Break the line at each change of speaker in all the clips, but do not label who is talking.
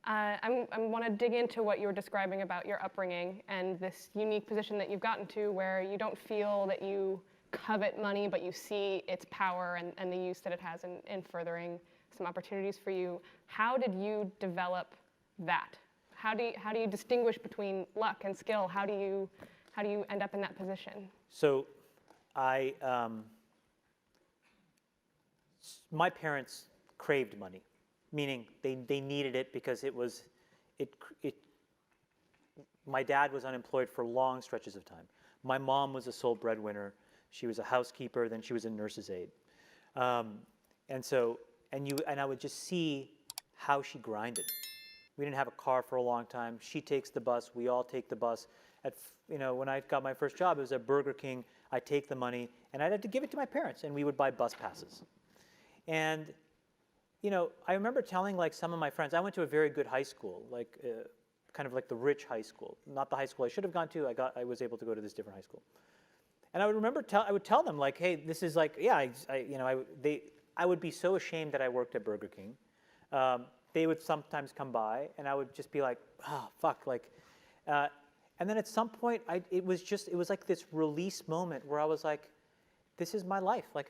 I want to dig into what you were describing about your upbringing and this unique position that you've gotten to where you don't feel that you covet money, but you see its power and the use that it has in furthering some opportunities for you. How did you develop that? How do you distinguish between luck and skill? How do you end up in that position?
So my parents craved money, meaning they needed it because my dad was unemployed for long stretches of time. My mom was a sole breadwinner. She was a housekeeper, then she was a nurse's aide. And I would just see how she grinded. We didn't have a car for a long time. She takes the bus, we all take the bus. When I got my first job, it was at Burger King. I'd take the money and I'd have to give it to my parents, and we would buy bus passes. And I remember telling some of my friends, I went to a very good high school, kind of like the rich high school, not the high school I should have gone to. I was able to go to this different high school. And I would remember I would tell them hey, this is I would be so ashamed that I worked at Burger King. They would sometimes come by and I would just be like, oh, fuck, and then at some point it was like this release moment where I was like, this is my life. I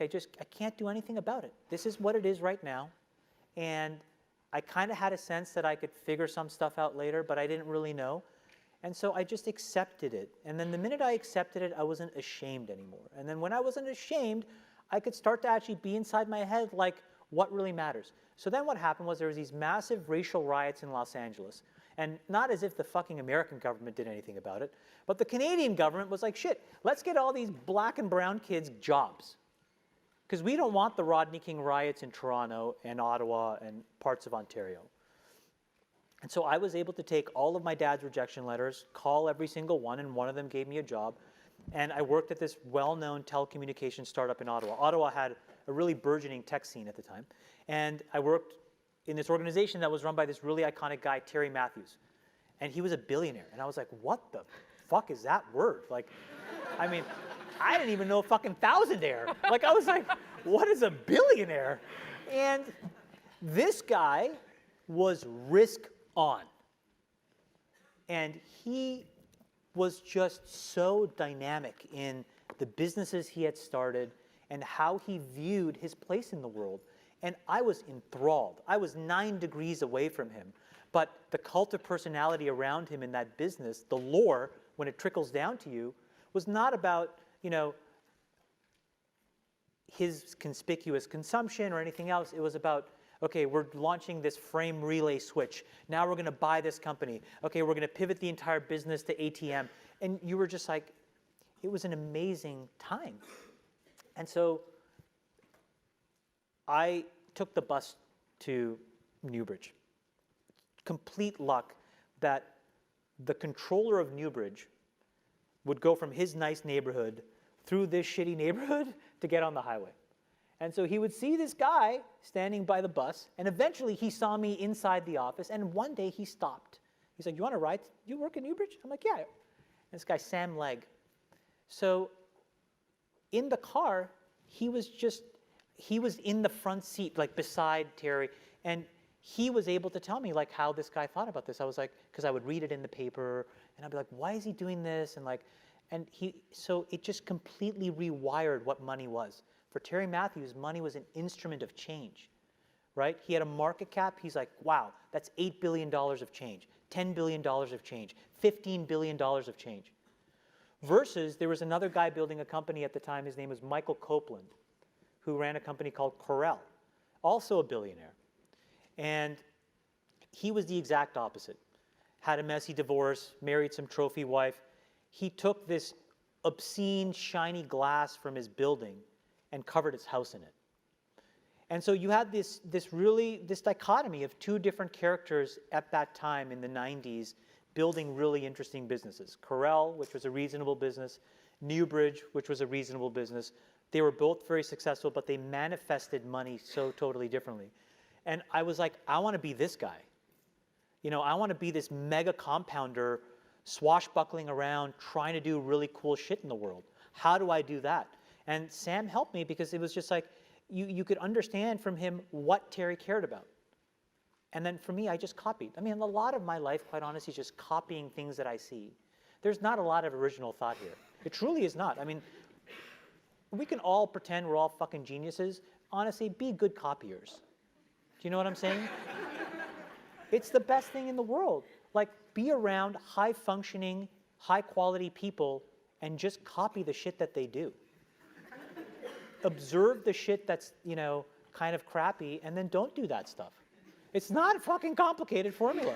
can't do anything about it. This is what it is right now. And I kind of had a sense that I could figure some stuff out later, but I didn't really know. And so I just accepted it. And then the minute I accepted it, I wasn't ashamed anymore. And then when I wasn't ashamed, I could start to actually be inside my head what really matters. So then what happened was there was these massive racial riots in Los Angeles. And not as if the fucking American government did anything about it, but the Canadian government was like, shit, let's get all these black and brown kids jobs. Because we don't want the Rodney King riots in Toronto and Ottawa and parts of Ontario. And so I was able to take all of my dad's rejection letters, call every single one, and one of them gave me a job. And I worked at this well-known telecommunications startup in Ottawa. Ottawa had a really burgeoning tech scene at the time. And I worked in this organization that was run by this really iconic guy, Terry Matthews. And he was a billionaire. And I was like, what the fuck is that word? I didn't even know fucking thousandaire. I was like, what is a billionaire? And this guy was risk on. And he was just so dynamic in the businesses he had started and how he viewed his place in the world. And I was enthralled. I was 9 degrees away from him. But the cult of personality around him in that business, the lore, when it trickles down to you, was not about, his conspicuous consumption or anything else. It was about, okay, we're launching this frame relay switch. Now we're going to buy this company. Okay, we're going to pivot the entire business to ATM. And you were just like, it was an amazing time. And so I took the bus to Newbridge. Complete luck that the controller of Newbridge would go from his nice neighborhood through this shitty neighborhood to get on the highway. And so he would see this guy standing by the bus, and eventually he saw me inside the office, and one day he stopped. He's like, you want to ride? You work at Newbridge? I'm like, yeah. And this guy, Sam Legg. So in the car, he was in the front seat, beside Terry, and he was able to tell me how this guy thought about this. I was like, because I would read it in the paper, and I'd be like, why is he doing this? So it just completely rewired what money was. For Terry Matthews, money was an instrument of change, right? He had a market cap. He's like, wow, that's $8 billion of change, $10 billion of change, $15 billion of change. Versus there was another guy building a company at the time. His name was Michael Copeland, who ran a company called Corel, also a billionaire. And he was the exact opposite. Had a messy divorce, married some trophy wife. He took this obscene, shiny glass from his building and covered his house in it. And so you had this dichotomy of two different characters at that time in the 90s building really interesting businesses. Corel, which was a reasonable business, Newbridge, which was a reasonable business. They were both very successful, but they manifested money so totally differently. And I was like, I want to be this guy. I want to be this mega compounder swashbuckling around trying to do really cool shit in the world. How do I do that? And Sam helped me because it was just like, you could understand from him what Terry cared about. And then for me, I just copied. I mean, a lot of my life, quite honestly, is just copying things that I see. There's not a lot of original thought here. It truly is not. I mean, we can all pretend we're all fucking geniuses. Honestly, be good copiers. Do you know what I'm saying? It's the best thing in the world. Like, be around high-functioning, high-quality people and just copy the shit that they do. Observe the shit that's, you know, kind of crappy, and then don't do that stuff. It's not a fucking complicated formula.